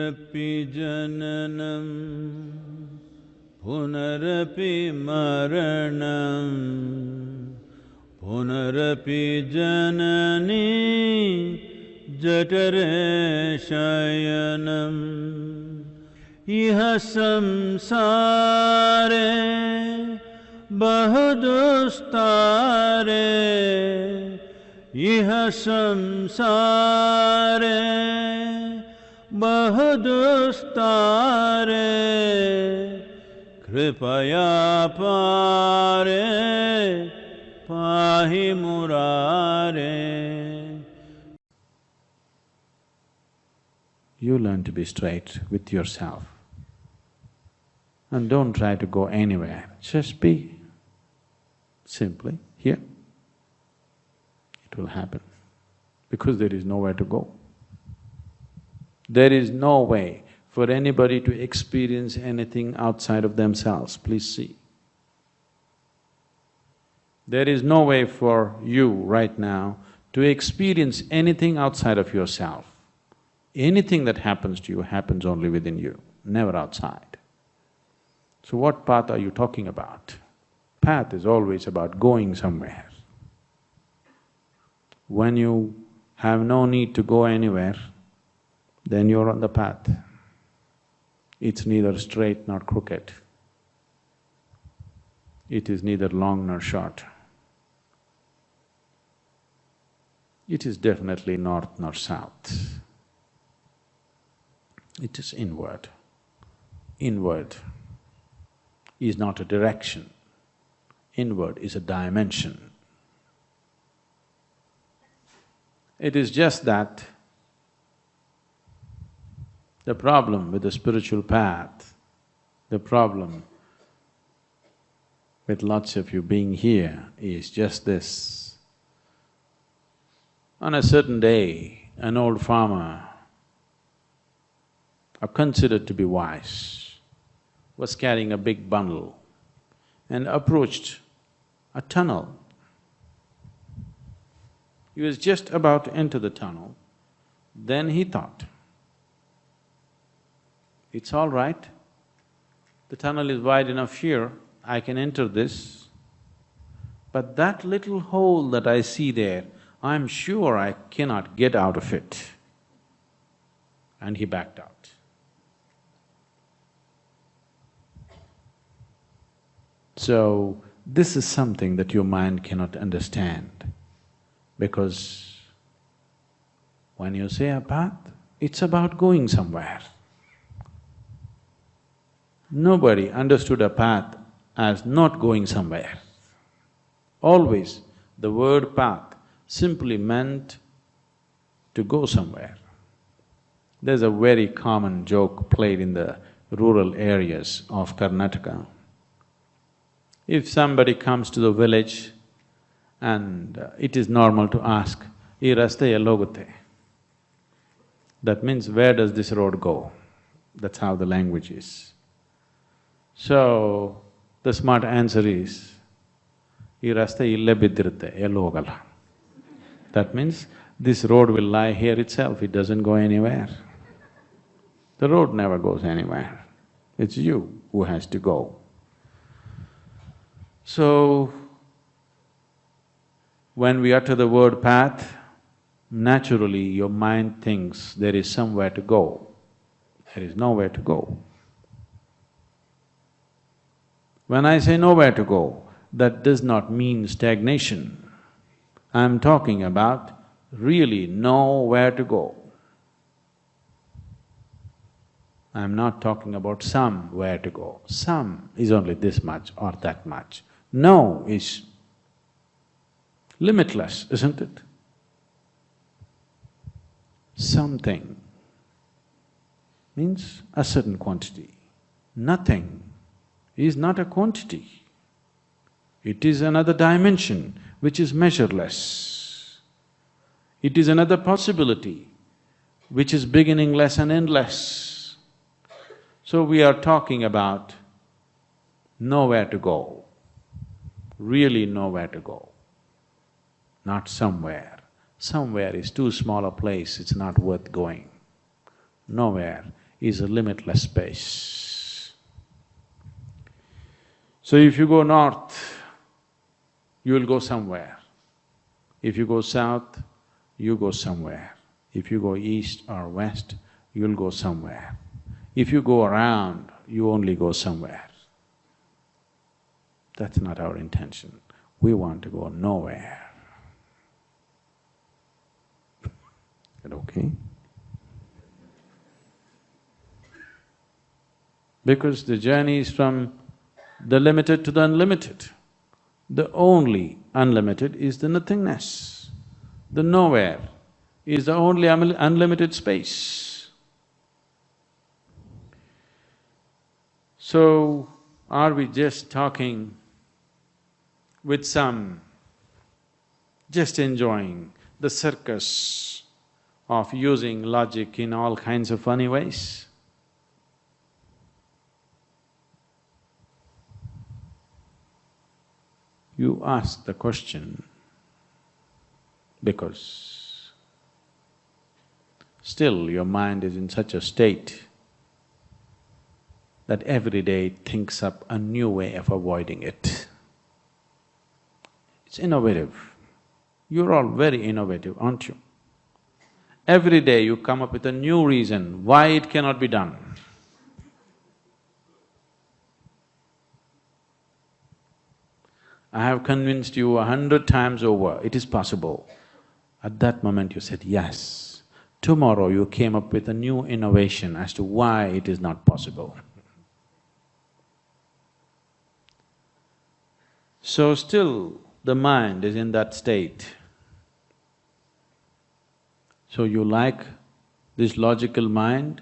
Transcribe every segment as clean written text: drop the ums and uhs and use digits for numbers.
Punarapi jananam, punarapi maranam, punarapi janani jatare shayanam. Iha samsare bahudustare, iha samsare bahudustare, kripaya pare pahi murare. You learn to be straight with yourself and don't try to go anywhere, just be simply here. It will happen because there is nowhere to go. There is no way for anybody to experience anything outside of themselves, please see. There is no way for you right now to experience anything outside of yourself. Anything that happens to you happens only within you, never outside. So what path are you talking about? Path is always about going somewhere. When you have no need to go anywhere, then you're on the path. It's neither straight nor crooked. It is neither long nor short. It is definitely north nor south. It is inward. Inward is not a direction. Inward is a dimension. It is just that the problem with the spiritual path, the problem with lots of you being here is just this. On a certain day, an old farmer, considered to be wise, was carrying a big bundle and approached a tunnel. He was just about to enter the tunnel, then he thought, it's all right, the tunnel is wide enough here, I can enter this, but that little hole that I see there, I'm sure I cannot get out of it. And he backed out. So, this is something that your mind cannot understand, because when you say a path, it's about going somewhere. Nobody understood a path as not going somewhere. Always the word path simply meant to go somewhere. There's a very common joke played in the rural areas of Karnataka. If somebody comes to the village and it is normal to ask, "Ee raste ellogutte?" That means, where does this road go? That's how the language is. So, the smart answer is, "Ee raste ille biddirutte, ellu hogalla." That means, this road will lie here itself, it doesn't go anywhere. The road never goes anywhere, it's you who has to go. So, when we utter the word path, naturally your mind thinks there is somewhere to go. There is nowhere to go. When I say nowhere to go, that does not mean stagnation. I'm talking about really nowhere to go. I'm not talking about somewhere to go. Some is only this much or that much. No is limitless, isn't it? Something means a certain quantity. Nothing is not a quantity. It is another dimension which is measureless. It is another possibility which is beginningless and endless. So we are talking about nowhere to go, really nowhere to go, not somewhere. Somewhere is too small a place, it's not worth going. Nowhere is a limitless space. So if you go north, you will go somewhere. If you go south, you go somewhere. If you go east or west, you'll go somewhere. If you go around, you only go somewhere. That's not our intention. We want to go nowhere. Is that okay? Because the journey is from the limited to the unlimited. The only unlimited is the nothingness. The nowhere is the only unlimited space. So, are we just talking with some, just enjoying the circus of using logic in all kinds of funny ways? You ask the question because still your mind is in such a state that every day it thinks up a new way of avoiding it. It's innovative. You're all very innovative, aren't you? Every day you come up with a new reason why it cannot be done. I have convinced you 100 times over, it is possible. At that moment you said yes. Tomorrow you came up with a new innovation as to why it is not possible. So still the mind is in that state. So you like this logical mind,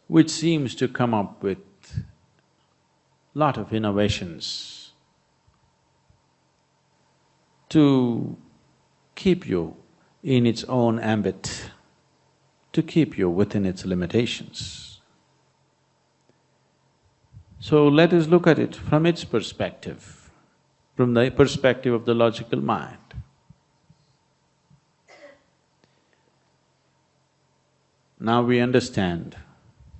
which seems to come up with lot of innovations to keep you in its own ambit, to keep you within its limitations. So let us look at it from its perspective, from the perspective of the logical mind. Now we understand,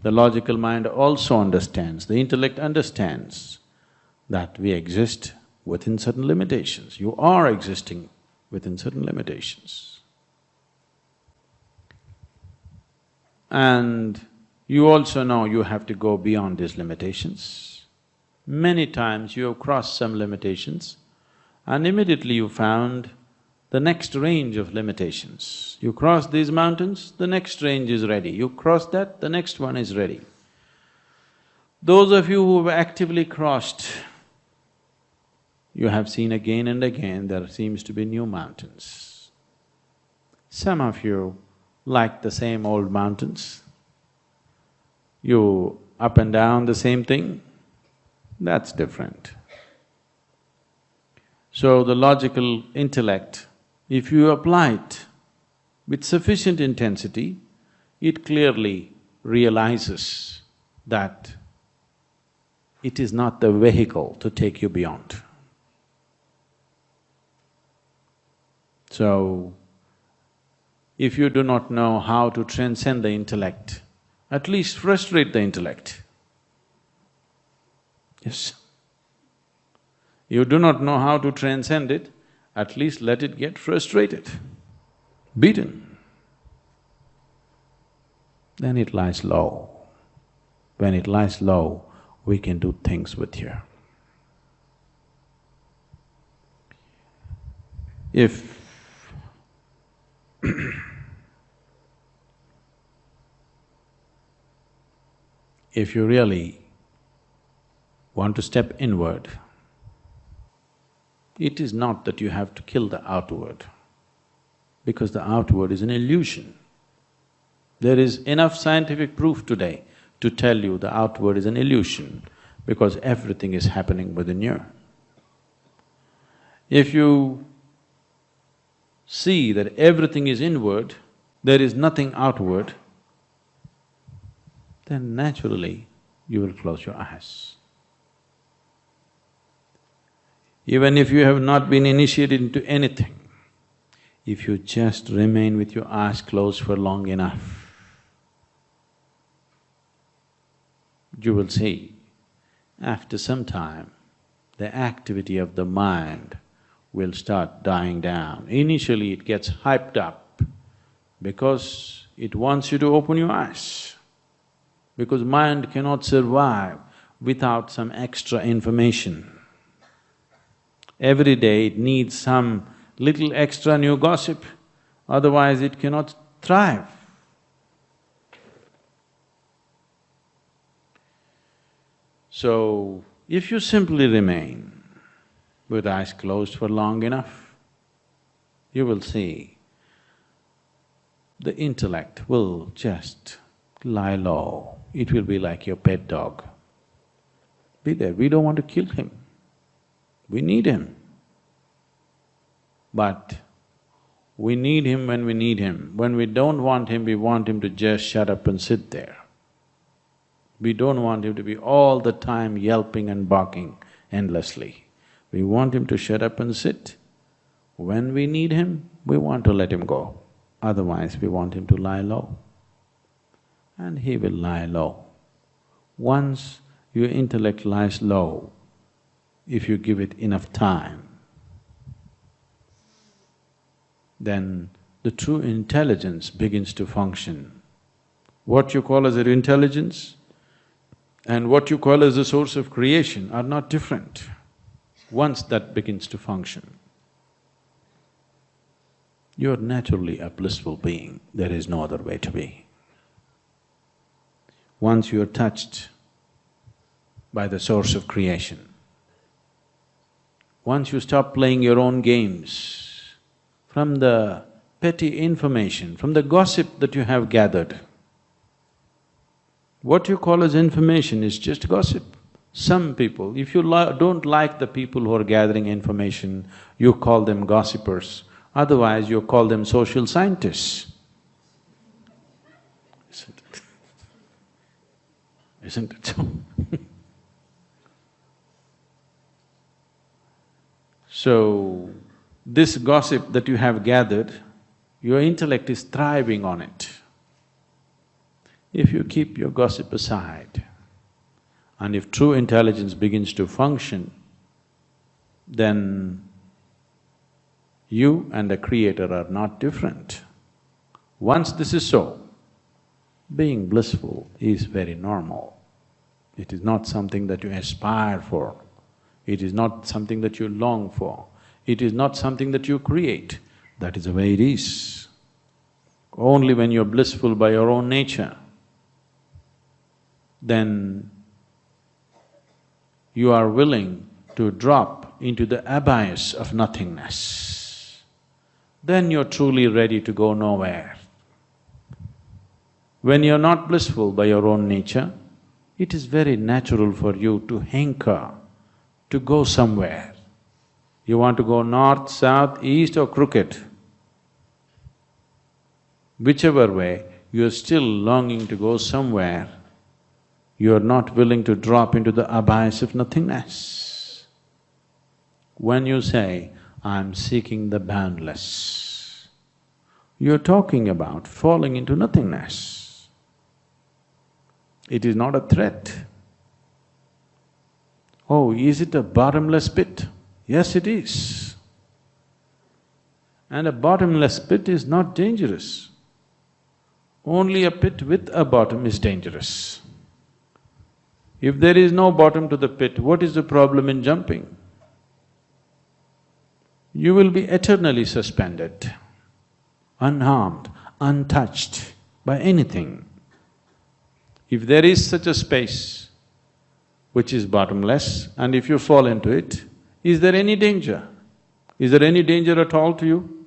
the logical mind also understands, the intellect understands that we exist within certain limitations. You are existing within certain limitations. And you also know you have to go beyond these limitations. Many times you have crossed some limitations and immediately you found the next range of limitations. You cross these mountains, the next range is ready. You cross that, the next one is ready. Those of you who have actively crossed, you have seen again and again there seems to be new mountains. Some of you like the same old mountains. You up and down the same thing, that's different. So the logical intellect, if you apply it with sufficient intensity, it clearly realizes that it is not the vehicle to take you beyond. So, if you do not know how to transcend the intellect, at least frustrate the intellect. Yes. You do not know how to transcend it, at least let it get frustrated, beaten. Then it lies low. When it lies low, we can do things with you. If if you really want to step inward, it is not that you have to kill the outward, because the outward is an illusion. There is enough scientific proof today to tell you the outward is an illusion, because everything is happening within you. If you see that everything is inward, there is nothing outward, then naturally you will close your eyes. Even if you have not been initiated into anything, if you just remain with your eyes closed for long enough, you will see, after some time, the activity of the mind will start dying down. Initially it gets hyped up because it wants you to open your eyes, because mind cannot survive without some extra information. Every day it needs some little extra new gossip, otherwise it cannot thrive. So, if you simply remain with eyes closed for long enough, you will see the intellect will just lie low. It will be like your pet dog. Be there, we don't want to kill him, we need him. But we need him when we need him. When we don't want him, we want him to just shut up and sit there. We don't want him to be all the time yelping and barking endlessly. We want him to shut up and sit. When we need him, we want to let him go. Otherwise, we want him to lie low. And he will lie low. Once your intellect lies low, if you give it enough time, then the true intelligence begins to function. What you call as an intelligence and what you call as the source of creation are not different. Once that begins to function, you're naturally a blissful being, there is no other way to be. Once you're touched by the source of creation, once you stop playing your own games, from the petty information, from the gossip that you have gathered, what you call as information is just gossip. Some people, if you don't like the people who are gathering information, you call them gossipers, otherwise you call them social scientists. Isn't it? Isn't it so? So, this gossip that you have gathered, your intellect is thriving on it. If you keep your gossip aside, and if true intelligence begins to function, then you and the Creator are not different. Once this is so, being blissful is very normal. It is not something that you aspire for, it is not something that you long for, it is not something that you create, that is the way it is. Only when you're blissful by your own nature, then you are willing to drop into the abyss of nothingness. Then you're truly ready to go nowhere. When you're not blissful by your own nature, it is very natural for you to hanker, to go somewhere. You want to go north, south, east or crooked. Whichever way, you're still longing to go somewhere. You're not willing to drop into the abyss of nothingness. When you say, I'm seeking the boundless, you're talking about falling into nothingness. It is not a threat. Oh, is it a bottomless pit? Yes, it is. And a bottomless pit is not dangerous. Only a pit with a bottom is dangerous. If there is no bottom to the pit, what is the problem in jumping? You will be eternally suspended, unharmed, untouched by anything. If there is such a space which is bottomless, and if you fall into it, is there any danger? Is there any danger at all to you?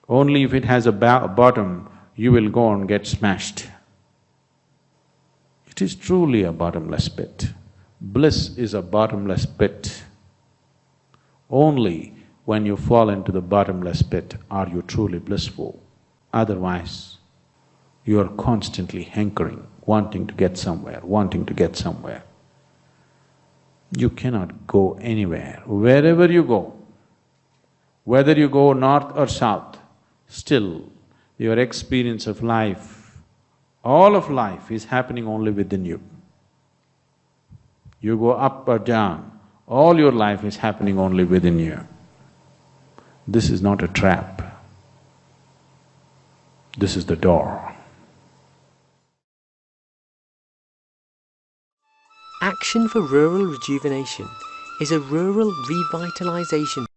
Only if it has a bottom, you will go and get smashed. It is truly a bottomless pit. Bliss is a bottomless pit. Only when you fall into the bottomless pit are you truly blissful. Otherwise, you are constantly hankering, wanting to get somewhere, wanting to get somewhere. You cannot go anywhere. Wherever you go, whether you go north or south, still your experience of life All of life is happening only within you. You go up or down, all your life is happening only within you. This is not a trap. This is the door. Action for Rural Rejuvenation is a rural revitalization